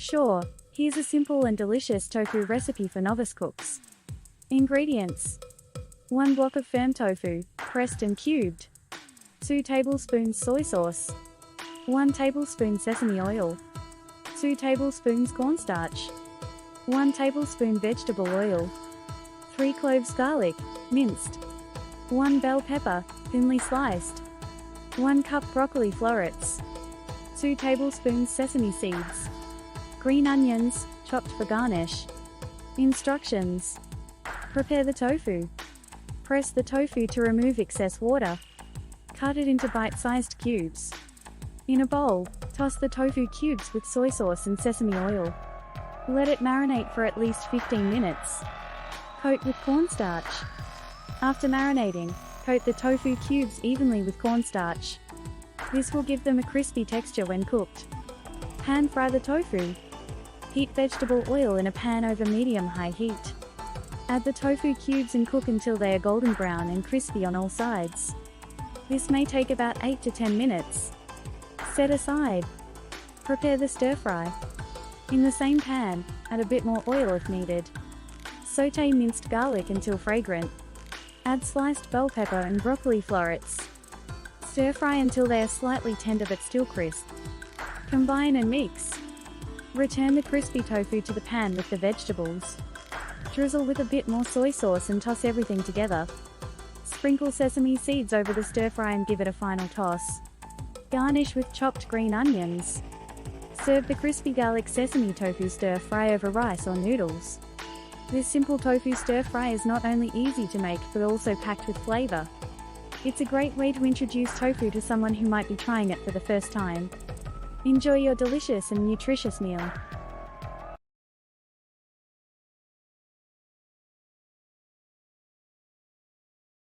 Sure, here's a simple and delicious tofu recipe for novice cooks. Ingredients: 1 block of firm tofu, pressed and cubed. 2 tablespoons soy sauce. 1 tablespoon sesame oil. 2 tablespoons cornstarch. 1 tablespoon vegetable oil. 3 cloves garlic, minced. 1 bell pepper, thinly sliced. 1 cup broccoli florets. 2 tablespoons sesame seeds. Green onions, chopped for garnish. Instructions: prepare the tofu. Press the tofu to remove excess water. Cut it into bite-sized cubes. In a bowl, toss the tofu cubes with soy sauce and sesame oil. Let it marinate for at least 15 minutes. Coat with cornstarch. After marinating, coat the tofu cubes evenly with cornstarch. This will give them a crispy texture when cooked. Pan fry the tofu. Heat vegetable oil in a pan over medium-high heat. Add the tofu cubes and cook until they are golden brown and crispy on all sides. This may take about 8 to 10 minutes. Set aside. Prepare the stir-fry. In the same pan, add a bit more oil if needed. Sauté minced garlic until fragrant. Add sliced bell pepper and broccoli florets. Stir-fry until they are slightly tender but still crisp. Combine and mix. Return the crispy tofu to the pan with the vegetables. Drizzle with a bit more soy sauce and toss everything together. Sprinkle sesame seeds over the stir-fry and give it a final toss. Garnish with chopped green onions. Serve the crispy garlic sesame tofu stir-fry over rice or noodles. This simple tofu stir-fry is not only easy to make but also packed with flavor. It's a great way to introduce tofu to someone who might be trying it for the first time. Enjoy your delicious and nutritious meal.